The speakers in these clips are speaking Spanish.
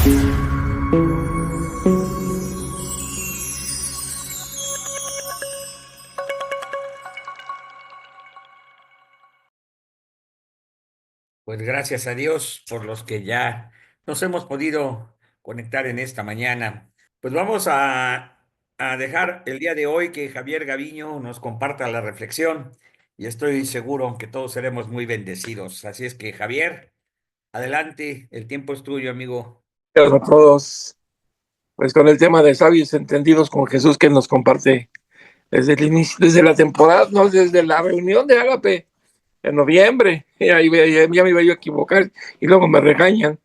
Pues gracias a Dios por los que ya nos hemos podido conectar en esta mañana. Pues vamos a dejar el día de hoy que Javier Gaviño nos comparta la reflexión y estoy seguro que todos seremos muy bendecidos. Así es que Javier, adelante, el tiempo es tuyo, amigo. A todos, pues con el tema de sabios entendidos con Jesús que nos comparte desde el inicio, desde la temporada, no, desde la reunión de Ágape en noviembre, ya me iba yo a equivocar y luego me regañan.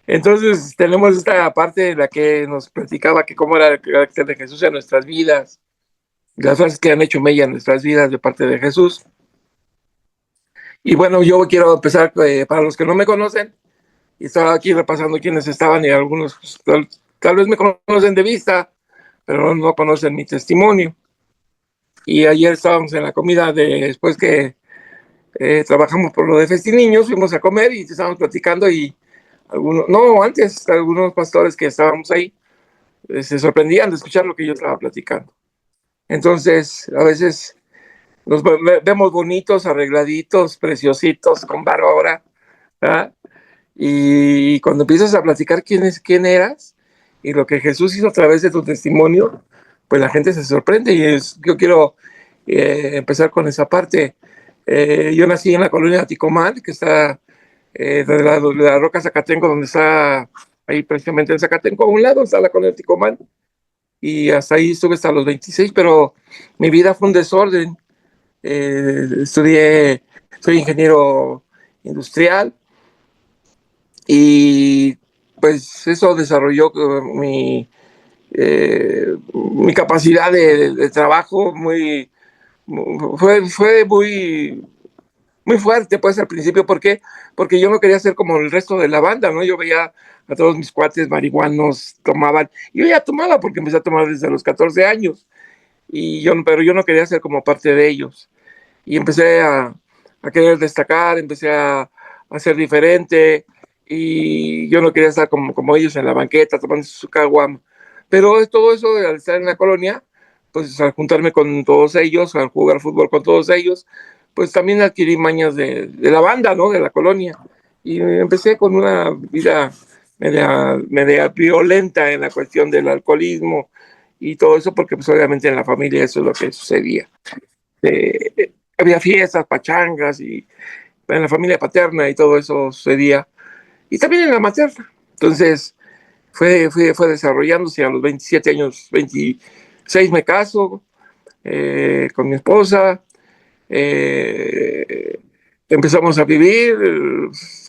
Entonces tenemos esta parte en la que nos platicaba que cómo era el carácter de Jesús en nuestras vidas, las cosas que han hecho mella en nuestras vidas de parte de Jesús. Y bueno, yo quiero empezar, para los que no me conocen, y estaba aquí repasando quiénes estaban y algunos tal vez me conocen de vista, pero no conocen mi testimonio. Y ayer estábamos en la comida después que trabajamos por lo de Festiniños, fuimos a comer y estábamos platicando y algunos pastores que estábamos ahí se sorprendían de escuchar lo que yo estaba platicando. Entonces, a veces nos vemos bonitos, arregladitos, preciositos, con barba ahora, ¿verdad? Y cuando empiezas a platicar quién eras y lo que Jesús hizo a través de tu testimonio, pues la gente se sorprende yo quiero empezar con esa parte. Yo nací en la colonia de Ticomán, que está de la Roca Zacatenco, donde está ahí precisamente en Zacatenco, a un lado está la colonia de Ticomán, y hasta ahí estuve hasta los 26, pero mi vida fue un desorden. Soy ingeniero industrial, y pues eso desarrolló mi capacidad de trabajo fue muy fuerte pues al principio. ¿Por qué? Porque yo no quería ser como el resto de la banda, ¿no? Yo veía a todos mis cuates marihuanos, tomaban, y yo ya tomaba porque empecé a tomar desde los 14 años, pero yo no quería ser como parte de ellos, y empecé a querer destacar, empecé a ser diferente, y yo no quería estar como ellos en la banqueta tomando su caguama. Pero todo eso, al estar en la colonia, pues al juntarme con todos ellos, al jugar fútbol con todos ellos, pues también adquirí mañas de la banda, ¿no? De la colonia. Y empecé con una vida media violenta en la cuestión del alcoholismo y todo eso, porque pues obviamente en la familia eso es lo que sucedía. Había fiestas, pachangas, y en la familia paterna y todo eso sucedía, y también en la materna. Entonces fue desarrollándose. A los 27 años, 26 me caso con mi esposa. eh, Empezamos a vivir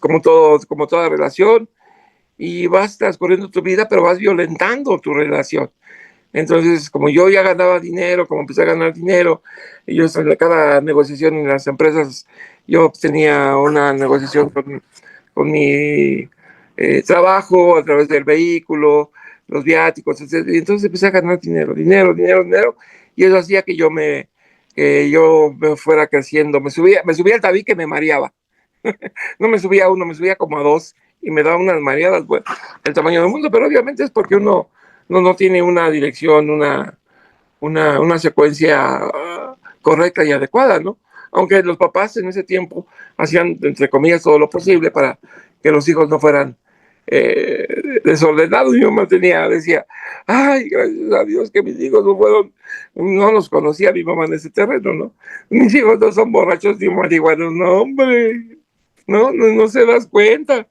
como toda relación, y vas transcurriendo tu vida, pero vas violentando tu relación. Entonces, como yo ya ganaba dinero, como empecé a ganar dinero, y yo en cada negociación en las empresas, yo tenía una negociación con mi trabajo a través del vehículo, los viáticos, etc. Y entonces empecé a ganar dinero, y eso hacía que yo me fuera creciendo. Me subía al tabique, me mareaba. No me subía a uno, me subía como a dos, y me daba unas mareadas, bueno, el tamaño del mundo, pero obviamente es porque uno no tiene una dirección, una secuencia correcta y adecuada, ¿no? Aunque los papás en ese tiempo hacían, entre comillas, todo lo posible para que los hijos no fueran desordenados. Yo decía, ay, gracias a Dios que mis hijos no los conocía mi mamá en ese terreno, ¿no? Mis hijos no son borrachos ni marihuanos, no, hombre, no se das cuenta.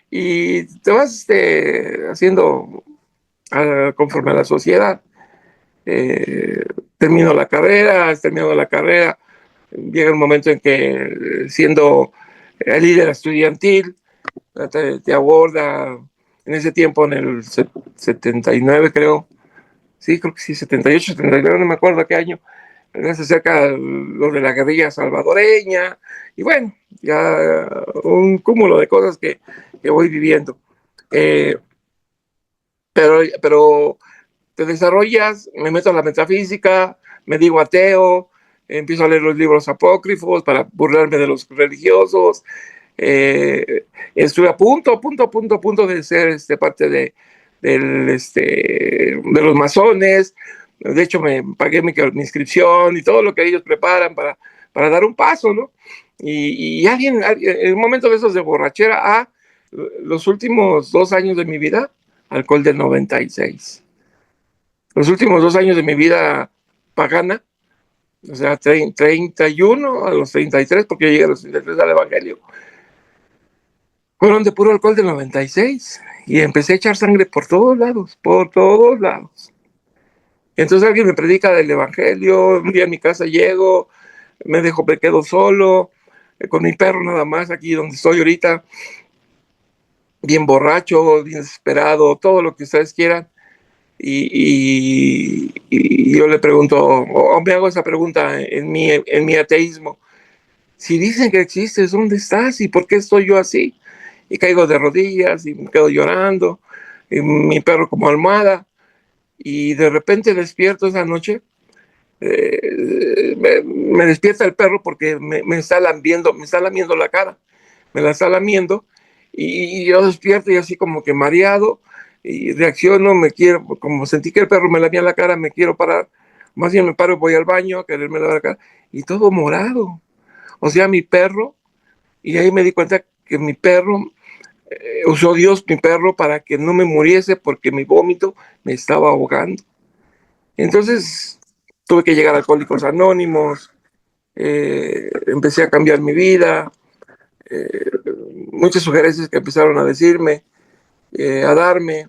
Y te vas haciendo conforme a la sociedad. Eh, Termino la carrera, llega un momento en que, siendo el líder estudiantil, te aborda en ese tiempo, en el 79 creo, sí, creo que sí, 78, 79, no me acuerdo qué año, se acerca lo de la guerrilla salvadoreña, y bueno, ya un cúmulo de cosas que voy viviendo. Eh, pero te desarrollas, me meto a la metafísica, me digo ateo, empiezo a leer los libros apócrifos para burlarme de los religiosos, Estuve a punto de ser parte de los masones. De hecho, me pagué mi inscripción y todo lo que ellos preparan para dar un paso, ¿no? Y alguien, en un momento de esos de borrachera, los últimos 2 años de mi vida, alcohol del 96. Los últimos 2 años de mi vida pagana, o sea, 31 a los 33, porque yo llegué a los 33 al Evangelio, fueron de puro alcohol del 96. Y empecé a echar sangre por todos lados, por todos lados. Entonces alguien me predica del Evangelio, un día en mi casa llego, me quedo solo, con mi perro nada más, aquí donde estoy ahorita, bien borracho, bien desesperado, todo lo que ustedes quieran. Y yo le pregunto, o me hago esa pregunta en mi ateísmo: si dicen que existes, ¿dónde estás? ¿Y por qué estoy yo así? Y caigo de rodillas y me quedo llorando, y mi perro como almohada, y de repente despierto esa noche. Me despierta el perro porque me está lamiendo la cara, me la está lamiendo, y yo despierto y así como que mareado, y reacciono, como sentí que el perro me lamía la cara, me quiero parar, más bien me paro, voy al baño a quererme lavar la cara, y todo morado, o sea, mi perro, y ahí me di cuenta que mi perro, usó Dios mi perro para que no me muriese porque mi vómito me estaba ahogando. Entonces tuve que llegar a Alcohólicos Anónimos, empecé a cambiar mi vida, eh, muchas sugerencias que empezaron a decirme, a darme.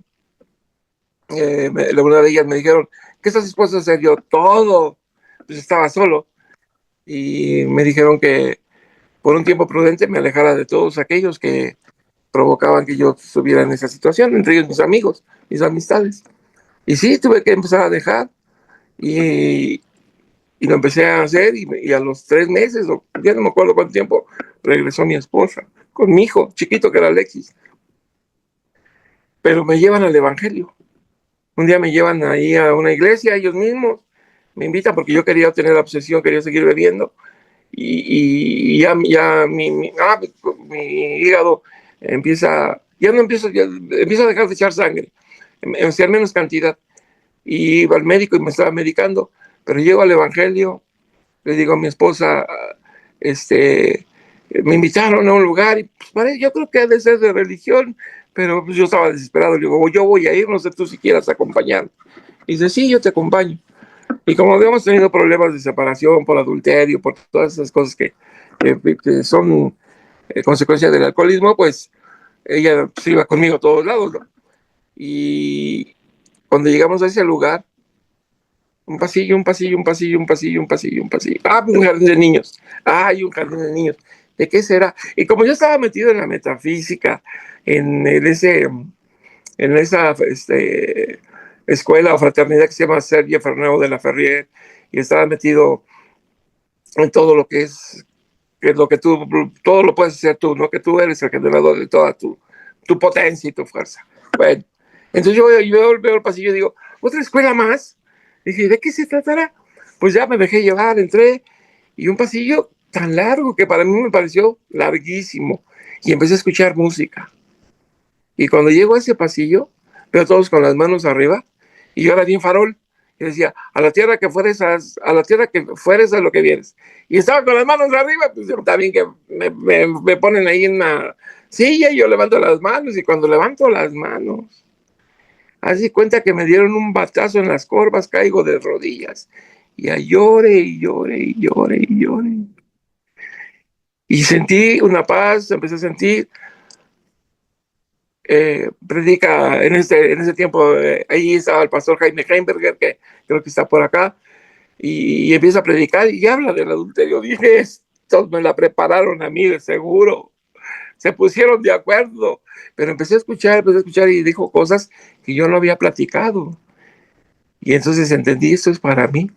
Una de ellas me dijeron: ¿qué estás dispuesto a hacer? Yo, todo. Pues estaba solo. Y me dijeron que por un tiempo prudente me alejara de todos aquellos que provocaban que yo estuviera en esa situación, entre ellos mis amigos, mis amistades. Y sí, tuve que empezar a dejar. Y, y lo empecé a hacer, y a los 3 meses, o ya no me acuerdo cuánto tiempo, regresó mi esposa con mi hijo chiquito que era Alexis. Pero me llevan al Evangelio. Un día me llevan ahí a una iglesia, ellos mismos me invitan porque yo quería tener la obsesión, quería seguir bebiendo, y ya mi hígado ya no empiezo, ya empiezo a dejar de echar sangre, en ser menos cantidad, y iba al médico y me estaba medicando, pero llego al Evangelio, le digo a mi esposa, me invitaron a un lugar, y pues, yo creo que ha de ser de religión, pero pues, yo estaba desesperado. Le digo, yo voy a ir, no sé tú si quieras acompañar. Y dice, sí, yo te acompaño. Y como habíamos tenido problemas de separación por adulterio, por todas esas cosas que son consecuencias del alcoholismo, pues ella pues, iba conmigo a todos lados, ¿no? Y cuando llegamos a ese lugar, un pasillo, un pasillo, un pasillo, un pasillo, un pasillo, un pasillo. Un jardín de niños. Hay un jardín de niños. ¿De qué será? Y como yo estaba metido en la metafísica, en esa escuela o fraternidad que se llama Sergio Fernando de la Ferrier, y estaba metido en todo lo que es lo que tú, todo lo puedes hacer tú, ¿no? Que tú eres el generador de toda tu potencia y tu fuerza. Bueno, entonces yo veo el pasillo y digo, ¿otra escuela más? Dije, ¿de qué se tratará? Pues ya me dejé llevar, entré, y un pasillo tan largo que para mí me pareció larguísimo, y empecé a escuchar música. Y cuando llego a ese pasillo, veo a todos con las manos arriba, y yo era bien farol, y decía, a la tierra que fueres, a la tierra que fueres, a lo que vienes. Y estaba con las manos arriba, pues también que me ponen ahí en una silla, y yo levanto las manos, y cuando levanto las manos, así cuenta que me dieron un batazo en las corvas, caigo de rodillas. Y a llore, y llore, y llore, y llore. Y sentí una paz, empecé a sentir, predica en ese tiempo, ahí estaba el pastor Jaime Heimberger, que creo que está por acá, y empieza a predicar y habla del adulterio. Dije, estos me la prepararon a mí de seguro, se pusieron de acuerdo, pero empecé a escuchar, y dijo cosas que yo no había platicado. Y entonces entendí, esto es para mí.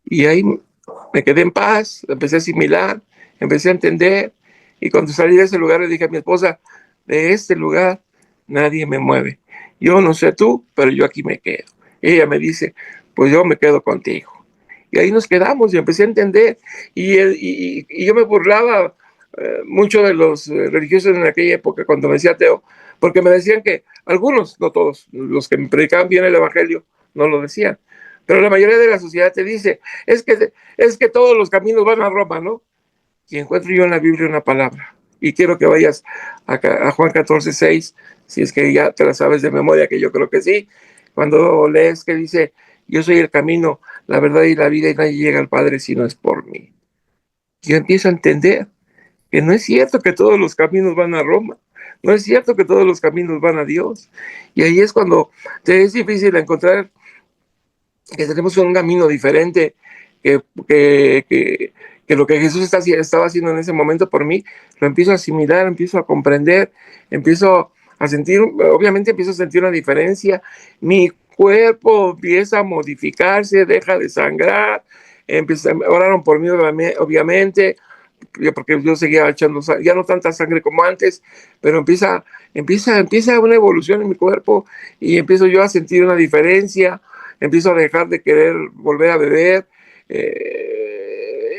Y ahí me quedé en paz, empecé a asimilar, empecé a entender. Y cuando salí de ese lugar le dije a mi esposa, de este lugar nadie me mueve. Yo no sé tú, pero yo aquí me quedo. Y ella me dice, pues yo me quedo contigo. Y ahí nos quedamos y empecé a entender. Y yo me burlaba muchos de los religiosos en aquella época, cuando me decía ateo, porque me decían que algunos, no todos, los que me predicaban bien el evangelio, no lo decían. Pero la mayoría de la sociedad te dice, es que todos los caminos van a Roma, ¿no? Y encuentro yo en la Biblia una palabra. Y quiero que vayas a Juan 14:6, si es que ya te la sabes de memoria, que yo creo que sí. Cuando lees que dice, yo soy el camino, la verdad y la vida, y nadie llega al Padre si no es por mí. Yo empiezo a entender que no es cierto que todos los caminos van a Roma. No es cierto que todos los caminos van a Dios. Y ahí es cuando te es difícil encontrar que tenemos un camino diferente, que, que, que, que lo que Jesús estaba haciendo en ese momento por mí, lo empiezo a asimilar, empiezo a comprender, empiezo a sentir, obviamente empiezo a sentir una diferencia, mi cuerpo empieza a modificarse, deja de sangrar, oraron por mí obviamente, porque yo seguía echando ya no tanta sangre como antes, pero empieza una evolución en mi cuerpo y empiezo yo a sentir una diferencia, empiezo a dejar de querer volver a beber,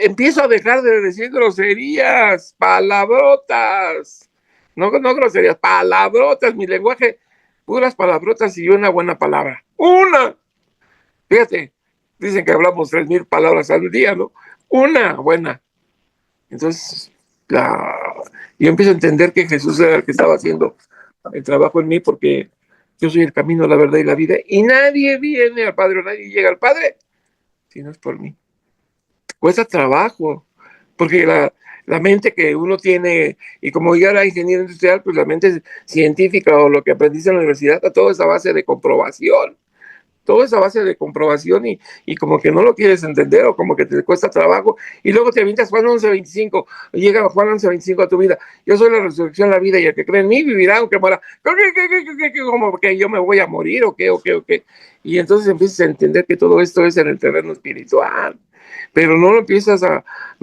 empiezo a dejar de decir groserías, palabrotas, no groserías, palabrotas, mi lenguaje, puras palabrotas y una buena palabra. Una, fíjate, dicen que hablamos 3,000 palabras al día, ¿no? Una buena. Entonces, yo empiezo a entender que Jesús era el que estaba haciendo el trabajo en mí, porque yo soy el camino, la verdad y la vida, y nadie viene al Padre, o nadie llega al Padre si no es por mí. Cuesta trabajo, porque la mente que uno tiene, y como yo era ingeniero industrial, pues la mente científica o lo que aprendiste en la universidad, todo es a base de comprobación, todo es a base de comprobación, y como que no lo quieres entender o como que te cuesta trabajo, y luego te avientas Juan 11:25, llega Juan 11:25 a tu vida, yo soy la resurrección, la vida, y el que cree en mí vivirá aunque muera. ¿Cómo que yo me voy a morir o qué, o qué, o qué? Y entonces empiezas a entender que todo esto es en el terreno espiritual, pero no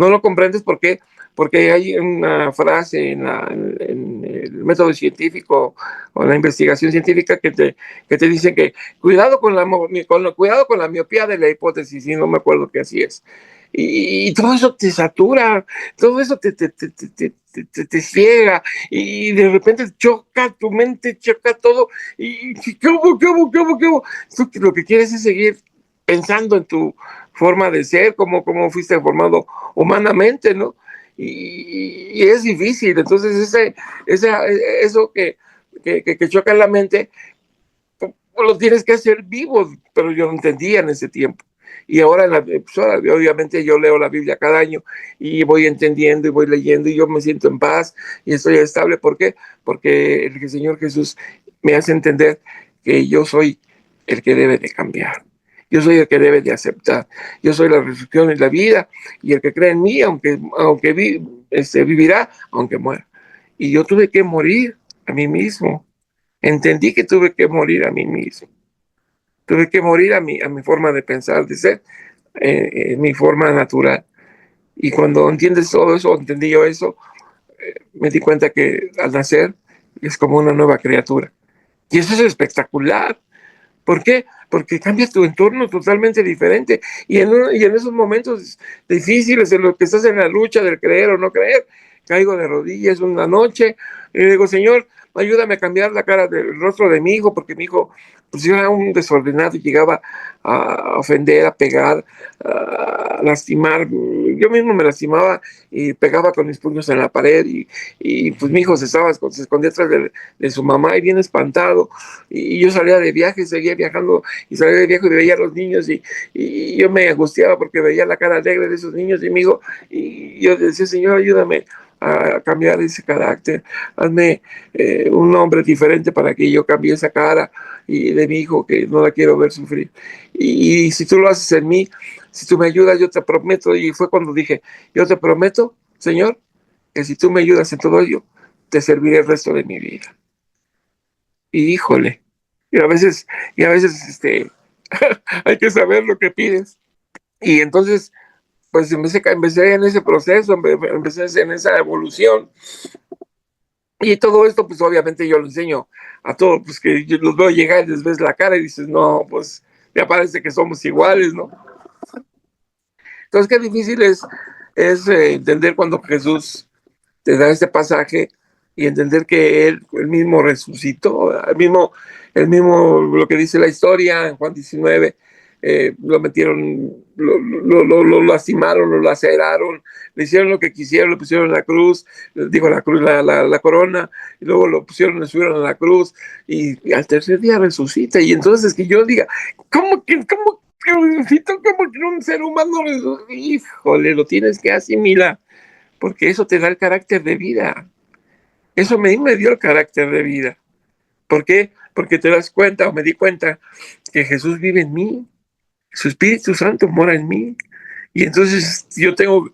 lo comprendes. ¿Por qué? Porque hay una frase en el método científico o en la investigación científica que te dicen que cuidado cuidado con la miopía de la hipótesis, y no me acuerdo que así es. Y todo eso te satura, todo eso te ciega, y de repente choca tu mente, choca todo, y ¿qué hubo, qué hubo, qué hubo, qué hubo? Tú lo que quieres es seguir pensando en tu forma de ser, cómo fuiste formado humanamente, ¿no? Y es difícil. Entonces, eso que choca en la mente, pues, lo tienes que hacer vivo, pero yo no entendía en ese tiempo. Y ahora, obviamente, yo leo la Biblia cada año y voy entendiendo y voy leyendo, y yo me siento en paz y estoy estable. ¿Por qué? Porque el Señor Jesús me hace entender que yo soy el que debe de cambiar. Yo soy el que debe de aceptar. Yo soy la resurrección y la vida, y el que cree en mí, aunque vivirá, aunque muera. Y yo tuve que morir a mí mismo. Entendí que tuve que morir a mí mismo. Tuve que morir a mi forma de pensar, de ser, mi forma natural. Y cuando entiendes todo eso, entendí yo eso, me di cuenta que al nacer es como una nueva criatura. Y eso es espectacular. ¿Por qué? Porque cambias tu entorno totalmente diferente. Y en esos momentos difíciles, en los que estás en la lucha del creer o no creer, caigo de rodillas una noche y le digo: Señor, ayúdame a cambiar la cara del rostro de mi hijo, porque mi hijo, pues, era un desordenado y llegaba a ofender, a pegar, a lastimar. Yo mismo me lastimaba y pegaba con mis puños en la pared, y pues mi hijo se escondía atrás de su mamá, y bien espantado. Y yo salía de viaje, seguía viajando, y salía de viaje y veía a los niños, y yo me angustiaba porque veía la cara alegre de esos niños y mi hijo, y yo decía: Señor, ayúdame a cambiar ese carácter, hazme un hombre diferente para que yo cambie esa cara y de mi hijo, que no la quiero ver sufrir. Y si tú lo haces en mí, si tú me ayudas, yo te prometo. Y fue cuando dije: yo te prometo, Señor, que si tú me ayudas en todo ello, te serviré el resto de mi vida. Y híjole, y a veces hay que saber lo que pides. Y entonces, pues empecé en ese proceso, empecé en esa evolución. Y todo esto, pues obviamente yo lo enseño a todos, pues que yo los veo llegar y les ves la cara y dices: no, pues ya parece que somos iguales, ¿no? Entonces, qué difícil es entender cuando Jesús te da este pasaje y entender que él mismo resucitó, lo que dice la historia en Juan 19, lo metieron, lo lastimaron, lo laceraron, le hicieron lo que quisieron, lo pusieron en la cruz, digo la cruz, la corona, y luego lo subieron a la cruz, y al tercer día resucita. Y entonces que yo diga, ¿cómo que un ser humano resucita? Híjole, lo tienes que asimilar, porque eso te da el carácter de vida. Eso me dio el carácter de vida. ¿Por qué? Porque te das cuenta, o me di cuenta, que Jesús vive en mí, su Espíritu Santo mora en mí. Y entonces yo tengo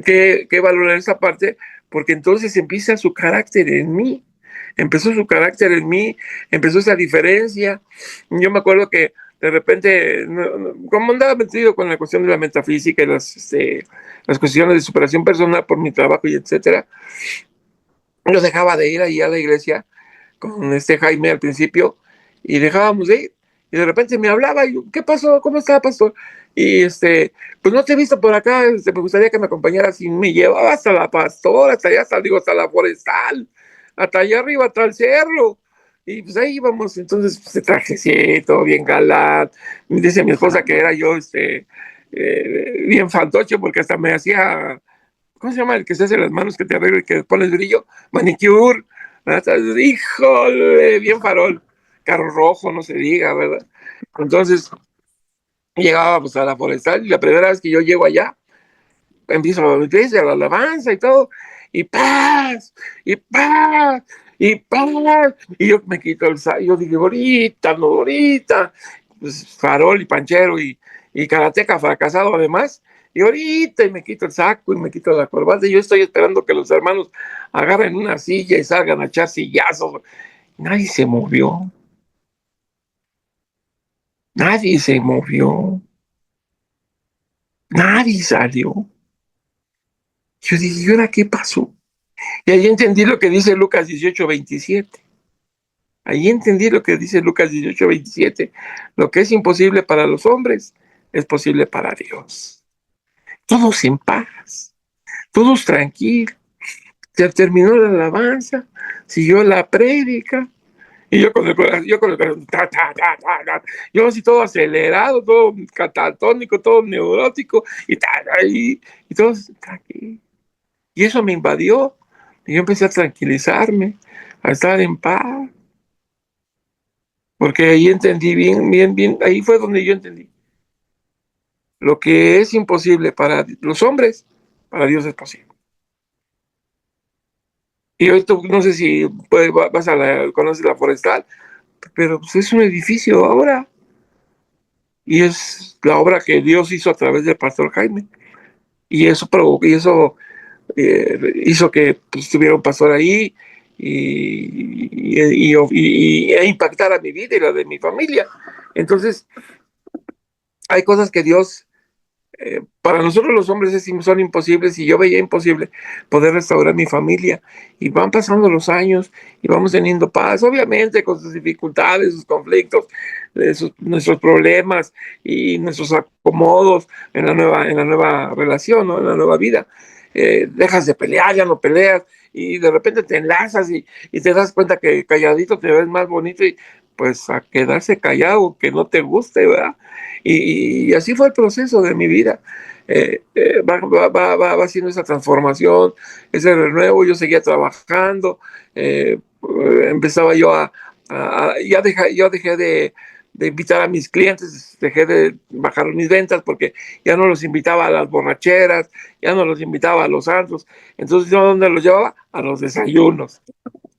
que valorar esa parte, porque entonces empieza su carácter en mí. Empezó su carácter en mí, empezó esa diferencia. Yo me acuerdo que de repente, como andaba metido con la cuestión de la metafísica y las cuestiones de superación personal por mi trabajo y etcétera, yo dejaba de ir ahí a la iglesia con Jaime al principio y dejábamos de ir. Y de repente me hablaba y yo, ¿qué pasó? ¿Cómo está, pastor? Y pues no te he visto por acá, me gustaría que me acompañaras, y me llevaba hasta la pastora, hasta allá, hasta la forestal, hasta allá arriba, hasta el cerro. Y pues ahí íbamos, entonces pues, de trajecito, bien galán. Dice mi esposa que era yo bien fantoche porque hasta me hacía, ¿cómo se llama el que se hace las manos que te arregla y que pones brillo? Manicure. ¿Verdad? Híjole, bien farol. Carro rojo, no se diga, ¿verdad? Entonces llegábamos a la forestal y la primera vez que yo llego allá, empiezo a la alabanza y todo, y paz, y paz, y paz. Y yo me quito el saco, yo digo, ahorita, no, ahorita. Pues farol y panchero y karateca fracasado además. Y ahorita y me quito el saco y me quito la corbata. Y yo estoy esperando que los hermanos agarren una silla y salgan a echar sillazos. Nadie se movió. Nadie se movió. Nadie salió. Yo dije, ¿y ahora qué pasó? Y ahí entendí lo que dice Lucas 18:27. Ahí entendí lo que dice Lucas 18:27. Lo que es imposible para los hombres es posible para Dios. Todos en paz, todos tranquilos. Se terminó la alabanza, siguió la prédica. Y yo con el corazón, yo así todo acelerado, todo catatónico, todo neurótico, y todo tranquilo. Y eso me invadió, y yo empecé a tranquilizarme, a estar en paz, porque ahí entendí bien, bien, bien, ahí fue donde yo entendí. Lo que es imposible para los hombres, para Dios es posible. Y hoy tú, no sé si conoces la forestal, pero pues es un edificio ahora, y es la obra que Dios hizo a través del pastor Jaime. Y eso provocó, y eso hizo que pues, estuviera un pastor ahí e impactara mi vida y la de mi familia. Entonces, hay cosas que Dios, para nosotros los hombres son imposibles, y yo veía imposible poder restaurar mi familia. Y van pasando los años y vamos teniendo paz, obviamente con sus dificultades, sus conflictos, nuestros problemas y nuestros acomodos en la nueva relación, ¿no? En la nueva vida. Dejas de pelear, ya no peleas, y de repente te enlazas y te das cuenta que calladito te ves más bonito, y pues a quedarse callado, que no te guste, ¿verdad? Y así fue el proceso de mi vida. Va haciendo esa transformación, ese renuevo. Yo seguía trabajando, empezaba yo yo dejé de invitar a mis clientes, dejé de bajar mis ventas porque ya no los invitaba a las borracheras, ya no los invitaba a los antros. Entonces, ¿yo a dónde los llevaba? A los desayunos.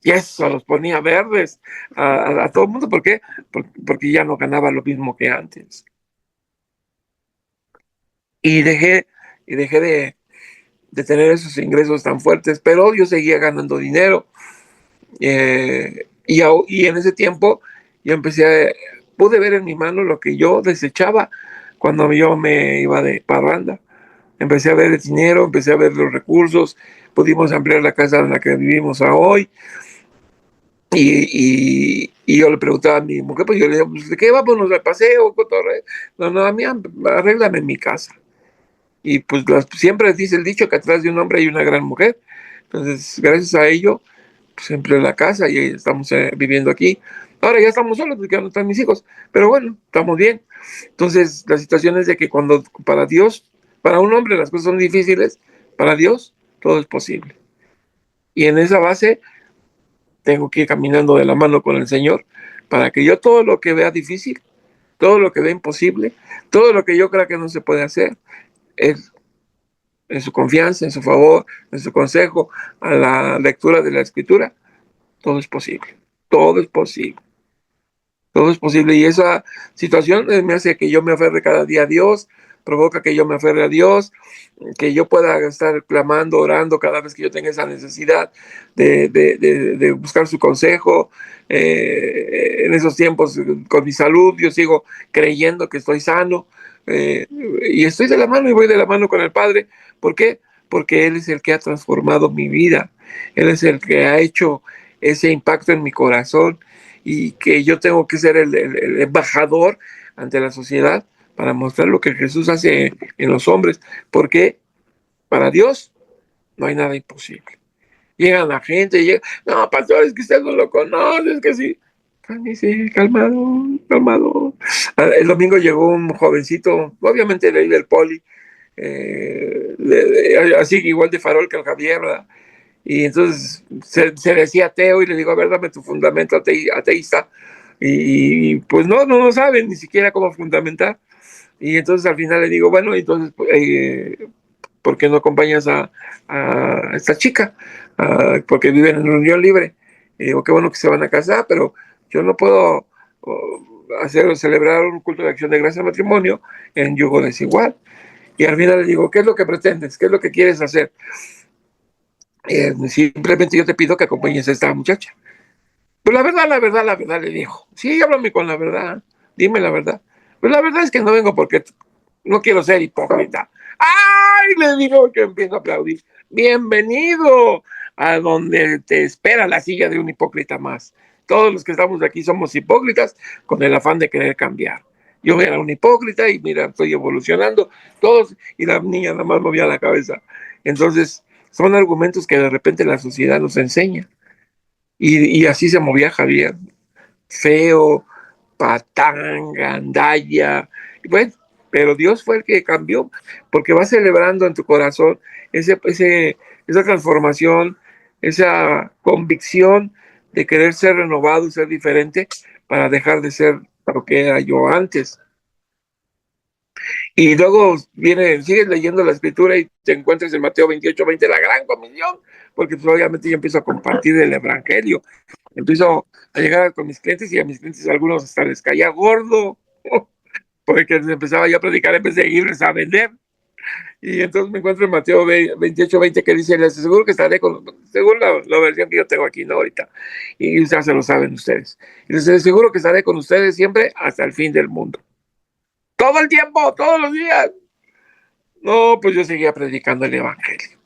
Y eso los ponía verdes a todo el mundo. ¿Por qué? Porque ya no ganaba lo mismo que antes. Y dejé de tener esos ingresos tan fuertes, pero yo seguía ganando dinero. Y en ese tiempo yo pude ver en mi mano lo que yo desechaba cuando yo me iba de parranda. Empecé a ver el dinero, empecé a ver los recursos, pudimos ampliar la casa en la que vivimos hoy. Y yo le preguntaba a mi mujer, pues yo le digo, pues, ¿de qué vámonos al paseo? No, no, a mí arréglame mi casa. Y pues siempre dice el dicho que atrás de un hombre hay una gran mujer. Entonces, gracias a ello, pues empleé la casa y estamos viviendo aquí. Ahora ya estamos solos porque ya no están mis hijos, pero bueno, estamos bien. Entonces, la situación es de que cuando para Dios, para un hombre las cosas son difíciles, para Dios todo es posible. Y en esa base tengo que ir caminando de la mano con el Señor para que yo todo lo que vea difícil, todo lo que vea imposible, todo lo que yo crea que no se puede hacer, es en su confianza, en su favor, en su consejo, a la lectura de la escritura, todo es posible, todo es posible. Todo es posible y esa situación me hace que yo me aferre cada día a Dios, provoca que yo me aferre a Dios, que yo pueda estar clamando, orando cada vez que yo tenga esa necesidad de buscar su consejo. En esos tiempos, con mi salud, yo sigo creyendo que estoy sano y estoy de la mano y voy de la mano con el Padre. ¿Por qué? Porque Él es el que ha transformado mi vida, Él es el que ha hecho ese impacto en mi corazón y que yo tengo que ser el embajador ante la sociedad para mostrar lo que Jesús hace en los hombres, porque para Dios no hay nada imposible. Llega la gente, llega, no, pastor, es que usted no lo conoce, es que sí. Cálmese, calmado, calmado. El domingo llegó un jovencito, obviamente de ahí del poli, así igual de farol que el Javier, ¿verdad? Y entonces se decía ateo y le digo, a ver, dame tu fundamento ateísta. Y pues no lo saben ni siquiera cómo fundamentar. Y entonces al final le digo, bueno, entonces, ¿por qué no acompañas a esta chica? Porque viven en unión libre. Y digo, qué bueno que se van a casar, pero yo no puedo celebrar un culto de acción de gracia al matrimonio en yugo desigual. Y al final le digo, ¿qué es lo que pretendes? ¿Qué es lo que quieres hacer? Simplemente yo te pido que acompañes a esta muchacha. Pues la verdad, le dijo. Sí, háblame con la verdad. Dime la verdad. Pues la verdad es que no vengo porque no quiero ser hipócrita. ¡Ay! Le digo que empiezo a aplaudir. Bienvenido a donde te espera la silla de un hipócrita más. Todos los que estamos aquí somos hipócritas con el afán de querer cambiar. Yo era un hipócrita y mira, estoy evolucionando. Todos, y la niña nada más movía la cabeza. Entonces, son argumentos que de repente la sociedad nos enseña. Y así se movía Javier, feo, patán, gandalla, y bueno, pero Dios fue el que cambió, porque va celebrando en tu corazón esa transformación, esa convicción de querer ser renovado, ser diferente, para dejar de ser lo que era yo antes. Y luego sigues leyendo la escritura y te encuentras en Mateo 28:20, la gran comisión, porque pues, obviamente yo empiezo a compartir el evangelio, empiezo a llegar con mis clientes y a mis clientes algunos hasta les caía gordo, porque empezaba yo a predicar en vez de irles a vender. Y entonces me encuentro en Mateo 28:20 que dice, les aseguro que estaré según la versión que yo tengo aquí, ¿no? Ahorita. Y ya se lo saben ustedes. Y les aseguro que estaré con ustedes siempre hasta el fin del mundo. Todo el tiempo, todos los días. No, pues yo seguía predicando el evangelio.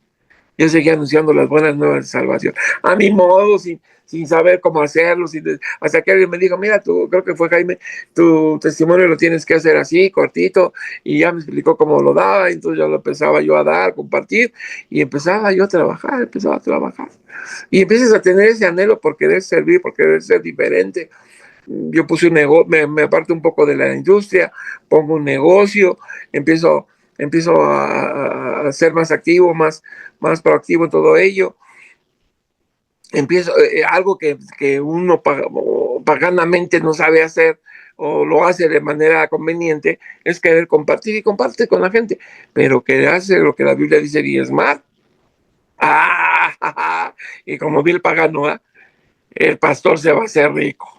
Yo seguía anunciando las buenas nuevas de salvación. A mi modo, sin saber cómo hacerlo, hasta que alguien me dijo, mira, tú, creo que fue Jaime, tu testimonio lo tienes que hacer así, cortito, y ya me explicó cómo lo daba, entonces ya lo empezaba yo a dar, compartir, y empezaba yo a trabajar, Y empiezas a tener ese anhelo por querer servir, por querer ser diferente. Yo puse un negocio, me aparto un poco de la industria, pongo un negocio, empiezo a ser más activo, más proactivo en todo ello. Empiezo algo que uno paganamente no sabe hacer o lo hace de manera conveniente, es querer compartir y comparte con la gente, pero que hace lo que la Biblia dice, diezmar. Y como vi el pagano, el pastor se va a hacer rico.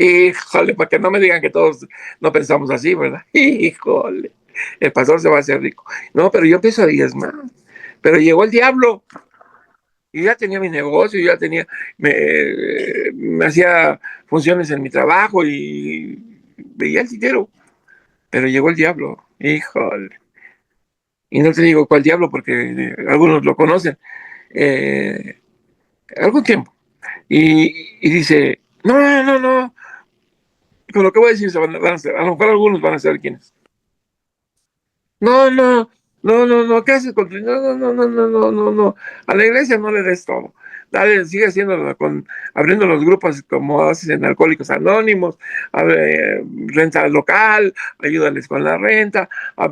Híjole, para que no me digan que todos no pensamos así, ¿verdad? Híjole, el pastor se va a hacer rico. No, pero yo empiezo a diezmar. Pero llegó el diablo y ya tenía mi negocio, ya tenía, me hacía funciones en mi trabajo y veía el dinero. Pero llegó el diablo, híjole. Y no te digo cuál diablo porque algunos lo conocen. Eh, Algún tiempo. Y dice, no. Con lo que voy a decir, a lo mejor algunos van a saber quiénes. No. No, no, no, ¿qué haces con tu... No, no, no, no, no, no, no, no. A la iglesia no le des todo. Dale, sigue haciéndolo abriendo los grupos como haces en Alcohólicos Anónimos, renta local, ayúdales con la renta,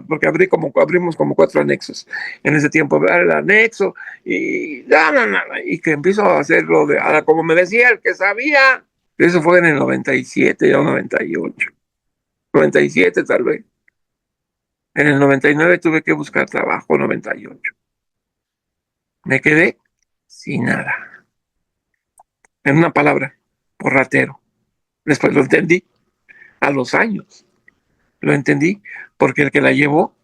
porque abrimos como 4 anexos. En ese tiempo, el anexo, y no, no, no, y que empiezo a hacerlo como me decía el que sabía. Eso fue en el 97 o 98. 97 tal vez. En el 99 tuve que buscar trabajo, 98. Me quedé sin nada. En una palabra, por ratero. Después lo entendí, a los años. Lo entendí porque el que la llevó,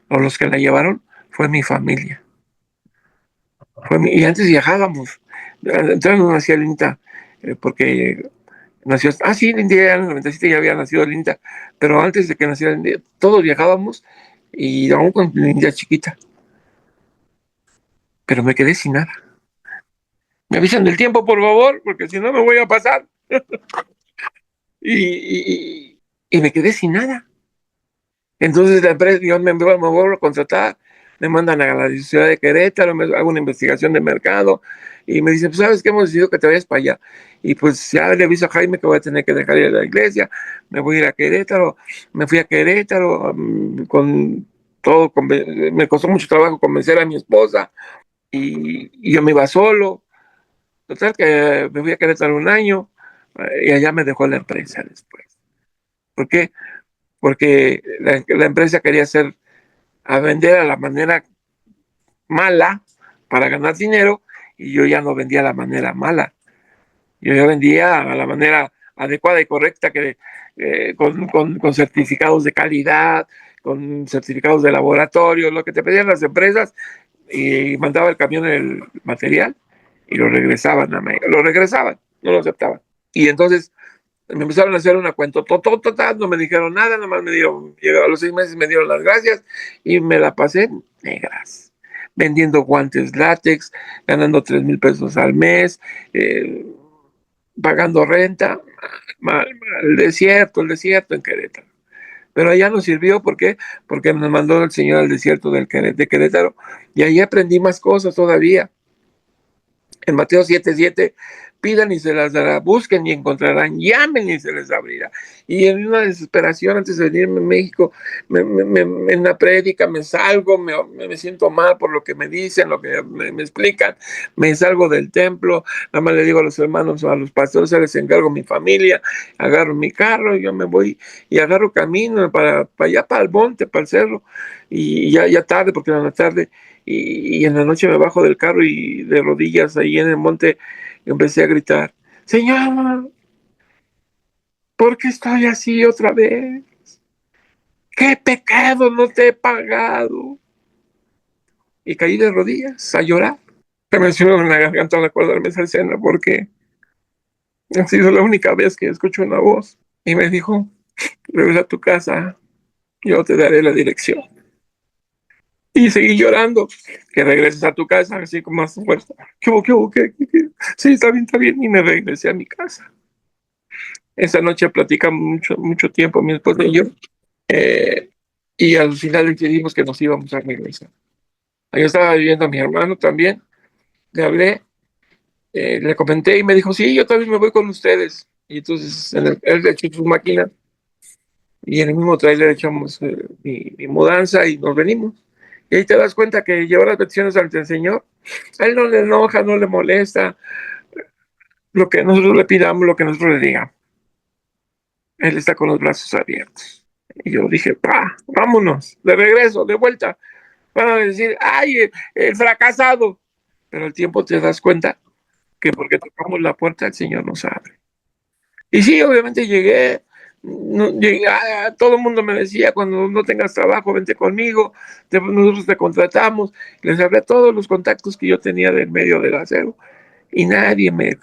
o los que la llevaron, fue mi familia. Y antes viajábamos. Entonces no nacía Linda, porque nació. Ah, sí, Linda ya en el 97 ya había nacido Linda. Pero antes de que naciera Linda, todos viajábamos y aún con Linda chiquita. Pero me quedé sin nada. Me avisan del tiempo, por favor, porque si no me voy a pasar. Y me quedé sin nada. Entonces la empresa, yo me vuelvo a contratar, me mandan a la ciudad de Querétaro, me hago una investigación de mercado y me dicen, pues sabes que hemos decidido que te vayas para allá. Y pues ya le aviso a Jaime que voy a tener que dejar ir a la iglesia, me voy a ir a Querétaro, me fui a Querétaro con todo, me costó mucho trabajo convencer a mi esposa y yo me iba solo. Total que me fui a Querétaro un año y allá me dejó la empresa después. ¿Por qué? Porque la empresa quería vender a la manera mala para ganar dinero y yo ya no vendía a la manera mala. Yo ya vendía a la manera adecuada y correcta con certificados de calidad, con certificados de laboratorio, lo que te pedían las empresas y mandaba el camión el material y lo regresaban lo regresaban, no lo aceptaban. Y entonces me empezaron a hacer una cuenta, no me dijeron nada, nada más a los 6 meses me dieron las gracias y me la pasé negras, vendiendo guantes látex, ganando 3,000 pesos al mes, eh, pagando renta, el desierto en Querétaro. Pero allá nos sirvió, ¿por qué? Porque nos mandó el Señor al desierto de Querétaro y ahí aprendí más cosas todavía. En Mateo 7:7, pidan y se las dará, busquen y encontrarán, llamen y se les abrirá. Y en una desesperación antes de venirme a México, en la prédica me salgo, me siento mal por lo que me dicen, lo que me explican, me salgo del templo, nada más le digo a los hermanos, a los pastores, les encargo mi familia, agarro mi carro, y yo me voy y agarro camino para allá, para el monte, para el cerro, y ya tarde, porque era la tarde, y en la noche me bajo del carro y de rodillas ahí en el monte empecé a gritar, Señor, ¿por qué estoy así otra vez? ¿Qué pecado no te he pagado? Y caí de rodillas a llorar. Se me subió en la garganta al acordarme esa escena porque ha sido la única vez que escucho una voz y me dijo, regresa a tu casa, yo te daré la dirección. Y seguí llorando, que regreses a tu casa, así con más fuerza. ¿Qué hubo, qué hubo, qué? Sí, está bien, está bien. Y me regresé a mi casa. Esa noche platicamos mucho, mucho tiempo, mi esposa y yo. eh, y al final decidimos que nos íbamos a regresar. Ahí estaba viviendo mi hermano también. Le hablé, le comenté y me dijo, sí, yo también me voy con ustedes. Y entonces él le echó su máquina y en el mismo trailer echamos mi mudanza y nos venimos. Y ahí te das cuenta que llevar las peticiones ante el Señor, a él no le enoja, no le molesta lo que nosotros le pidamos, lo que nosotros le digamos. Él está con los brazos abiertos. Y yo dije, vámonos, de regreso, de vuelta. Van a decir, ay, el fracasado. Pero al tiempo te das cuenta que porque tocamos la puerta, el Señor nos abre. Y sí, obviamente llegué, no, llegué todo el mundo me decía, cuando no tengas trabajo, vente conmigo, nosotros te contratamos. Les hablé a todos los contactos que yo tenía del medio del acero y nadie me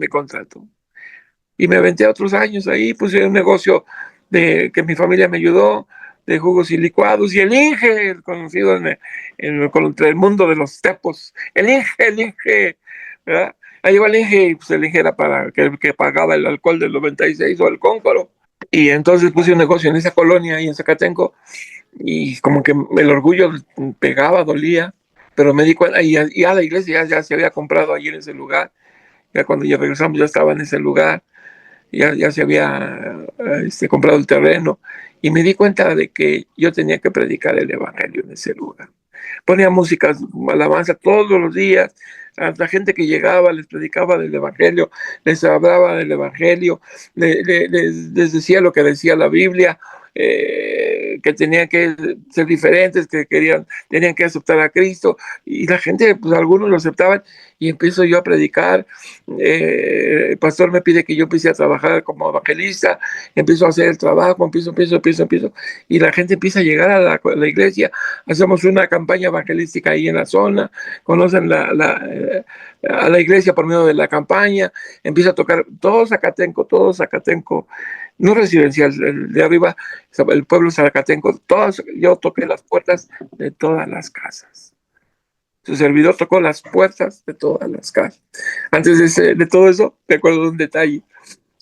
contrató. Y me aventé otros años ahí, puse un negocio que mi familia me ayudó, de jugos y licuados, y el Inge, el conocido entre el mundo de los tepos, el Inge, ¿verdad? Ahí llegó el Inge, y pues el Inge era para que pagaba el alcohol del 96 o el Cóncoro. Y entonces puse un negocio en esa colonia ahí en Zacatenco, y como que el orgullo pegaba, dolía, pero me di cuenta, y a la iglesia ya se había comprado ahí en ese lugar, ya cuando ya regresamos ya estaba en ese lugar, ya se había comprado el terreno, y me di cuenta de que yo tenía que predicar el evangelio en ese lugar. Ponía música, alabanza todos los días, a la gente que llegaba les predicaba del evangelio, les hablaba del evangelio, les decía lo que decía la Biblia, que tenían que ser diferentes, que tenían que aceptar a Cristo, y la gente, pues algunos lo aceptaban, y empiezo yo a predicar. El pastor me pide que yo empiece a trabajar como evangelista, empiezo a hacer el trabajo, empiezo, y la gente empieza a llegar a la iglesia. Hacemos una campaña evangelística ahí en la zona, conocen a la iglesia por medio de la campaña, empieza a tocar todo Zacatenco, no residencial, el de arriba, el pueblo Zacatenco, yo toqué las puertas de todas las casas. Su servidor tocó las puertas de todas las casas. Antes de todo eso, me acuerdo de un detalle.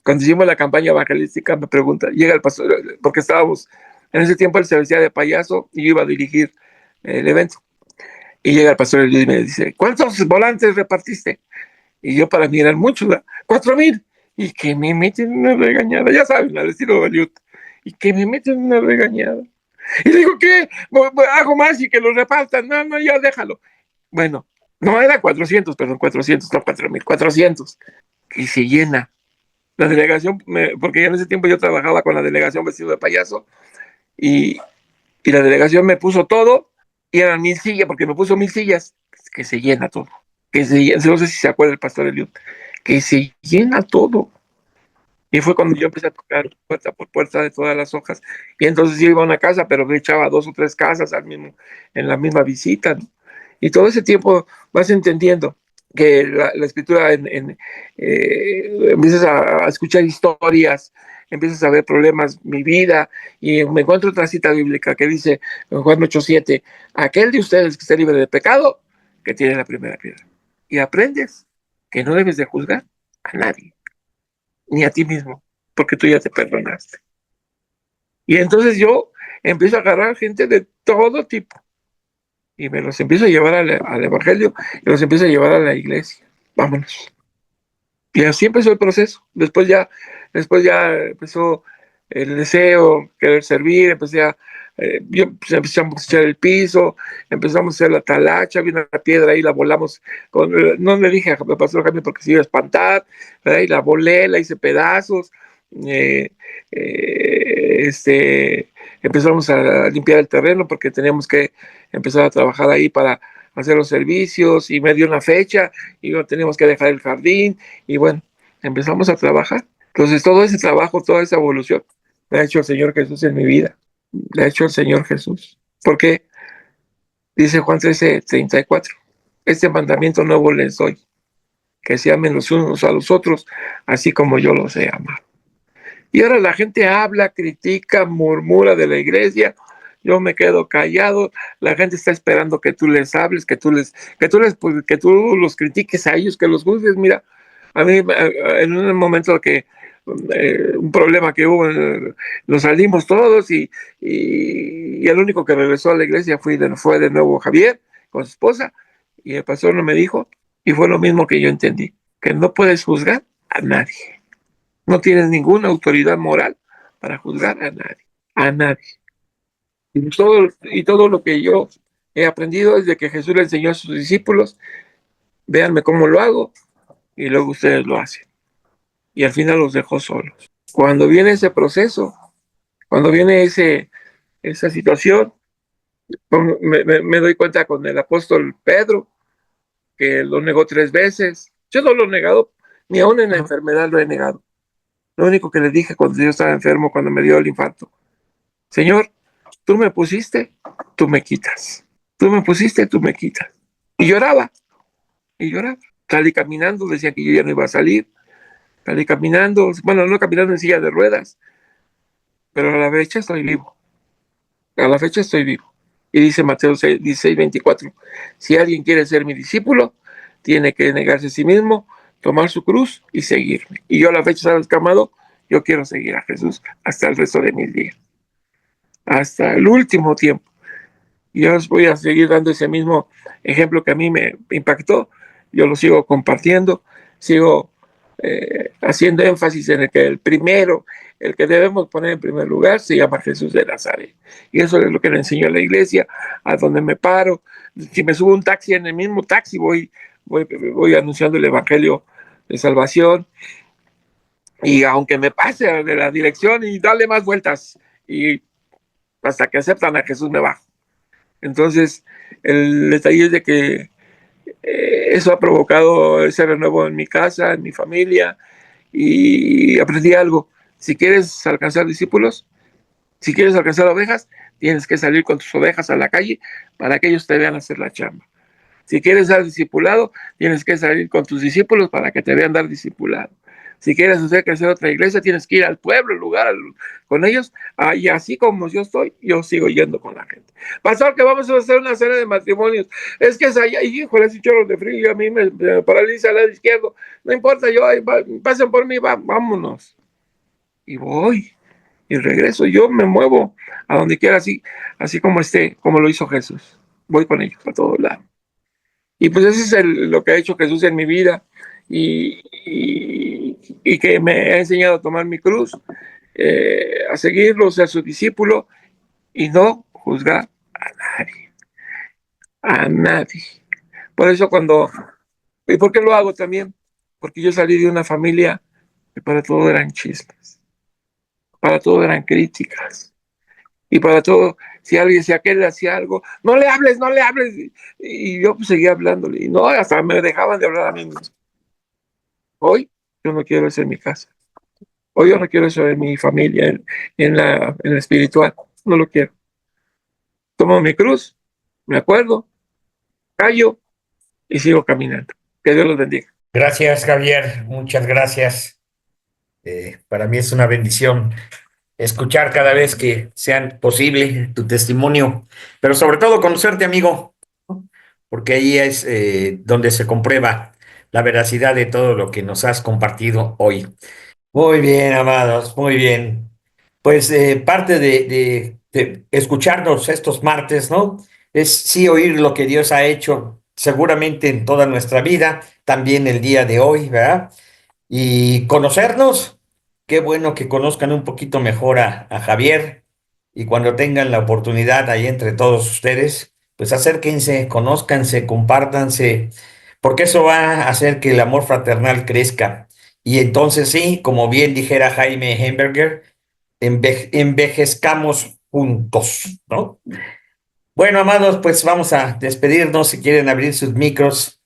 Cuando hicimos la campaña evangelística, me pregunta, llega el pastor, porque estábamos, en ese tiempo él se vestía de payaso y yo iba a dirigir el evento. Y llega el pastor y me dice, ¿cuántos volantes repartiste? Y yo, para mí eran muchos, 4,000. Y que me meten una regañada, ya saben, al estilo de Hollywood. Y que me meten una regañada. Y le digo, ¿qué? Hago más y que lo repartan. No, no, ya déjalo. Bueno, no, era 400, perdón, 400, no 4,000, 400. Y se llena. La delegación, porque ya en ese tiempo yo trabajaba con la delegación vestido de payaso, y, y la delegación me puso todo, y eran 1,000 sillas, porque me puso 1,000 sillas, que se llena todo. No sé si se acuerda el pastor Eliud, que se llena todo. Y fue cuando yo empecé a tocar puerta por puerta de todas las hojas. Y entonces yo iba a una casa, pero me echaba 2 o 3 casas en la misma visita, ¿no? Y todo ese tiempo vas entendiendo que la escritura, empiezas a escuchar historias, empiezas a ver problemas, mi vida, y me encuentro otra cita bíblica que dice en Juan 8:7, aquel de ustedes que esté libre de pecado, que tiene la primera piedra. Y aprendes que no debes de juzgar a nadie, ni a ti mismo, porque tú ya te perdonaste. Y entonces yo empiezo a agarrar gente de todo tipo y me los empiezo a llevar al evangelio y los empiezo a llevar a la iglesia. Vámonos. Y así empezó el proceso. Después ya empezó el deseo, querer servir, empezamos a echar el piso, empezamos a hacer la talacha, vino una piedra ahí, la volamos, no le dije a pastor Jaime porque se iba a espantar, ¿verdad? Y la volé, la hice pedazos, eh, empezamos a limpiar el terreno porque teníamos que empezar a trabajar ahí para hacer los servicios, y me dio una fecha y teníamos que dejar el jardín, y bueno, empezamos a trabajar. Entonces todo ese trabajo, toda esa evolución, la ha hecho el Señor Jesús en mi vida, la ha hecho el Señor Jesús. Porque dice Juan 13:34, este mandamiento nuevo les doy, que se amen los unos a los otros, así como yo los he amado. Y ahora la gente habla, critica, murmura de la iglesia, yo me quedo callado, la gente está esperando que tú les hables, que tú los critiques a ellos, que los juzgues. Mira, a mí en un momento que un problema que hubo, nos salimos todos, y el único que regresó a la iglesia fue de nuevo Javier con su esposa, y el pastor no me dijo, y fue lo mismo que yo entendí, que no puedes juzgar a nadie. No tienes ninguna autoridad moral para juzgar a nadie, a nadie. Y todo lo que yo he aprendido es de que Jesús le enseñó a sus discípulos, véanme cómo lo hago, y luego ustedes lo hacen. Y al final los dejó solos. Cuando viene ese proceso, cuando viene esa situación, me doy cuenta con el apóstol Pedro, que lo negó 3 veces. Yo no lo he negado, ni aún en la enfermedad lo he negado. Lo único que le dije cuando yo estaba enfermo, cuando me dio el infarto: Señor, tú me pusiste, tú me quitas. Tú me pusiste, tú me quitas. Y lloraba, y lloraba. Salí caminando, decía que yo ya no iba a salir. Salí caminando, bueno, no caminando en silla de ruedas, pero a la fecha estoy vivo. A la fecha estoy vivo. Y dice Mateo 16:24, si alguien quiere ser mi discípulo, tiene que negarse a sí mismo, tomar su cruz y seguirme. Y yo a la fecha, ¿sabes, Camado? Yo quiero seguir a Jesús hasta el resto de mis días. hasta el último tiempo. Yo os voy a seguir dando ese mismo ejemplo que a mí me impactó. Yo lo sigo compartiendo, sigo haciendo énfasis en el que el primero, el que debemos poner en primer lugar, se llama Jesús de Nazaret. Y eso es lo que le enseñó a la iglesia, a donde me paro. Si me subo un taxi, en el mismo taxi voy anunciando el evangelio de salvación. Y aunque me pase de la dirección y darle más vueltas, y hasta que aceptan a Jesús me bajo. Entonces, el detalle es de que eso ha provocado ese renuevo en mi casa, en mi familia, y aprendí algo. Si quieres alcanzar discípulos, si quieres alcanzar ovejas, tienes que salir con tus ovejas a la calle para que ellos te vean hacer la chamba. Si quieres ser discipulado, tienes que salir con tus discípulos para que te vean dar discipulado. Si quieres hacer crecer otra iglesia, tienes que ir al pueblo, al lugar, con ellos. Y así como yo estoy, yo sigo yendo con la gente. Pastor, que vamos a hacer una cena de matrimonios. Es que es allá, híjole, es un chorro de frío, a mí me paraliza el lado izquierdo. No importa, pasen por mí, vámonos. Y voy, y regreso. Yo me muevo a donde quiera, así como esté, como lo hizo Jesús. Voy con ellos a todos lados. Y pues eso es lo que ha hecho Jesús en mi vida y que me ha enseñado a tomar mi cruz, a seguirlo, ser su discípulo y no juzgar a nadie, a nadie. Por eso ¿y por qué lo hago también? Porque yo salí de una familia que para todo eran chismes, para todo eran críticas y para todo, si aquel hacía algo, no le hables, no le hables. Y yo pues seguía hablándole y no, hasta me dejaban de hablar a mí mismo. Hoy yo no quiero eso en mi casa. Hoy yo no quiero eso en mi familia, en la espiritual. No lo quiero. Tomo mi cruz, me acuerdo, callo y sigo caminando. Que Dios los bendiga. Gracias, Javier. Muchas gracias. Para mí es una bendición escuchar cada vez que sea posible tu testimonio, pero sobre todo conocerte, amigo, ¿no? Porque ahí es donde se comprueba la veracidad de todo lo que nos has compartido hoy. Muy bien, amados, muy bien. Pues parte de escucharnos estos martes, ¿no? Es sí oír lo que Dios ha hecho seguramente en toda nuestra vida, también el día de hoy, ¿verdad? Y conocernos. Qué bueno que conozcan un poquito mejor a Javier y cuando tengan la oportunidad ahí entre todos ustedes, pues acérquense, conózcanse, compártanse, porque eso va a hacer que el amor fraternal crezca. Y entonces sí, como bien dijera Jaime Hemberger, envejezcamos juntos, ¿no? Bueno, amados, pues vamos a despedirnos si quieren abrir sus micros.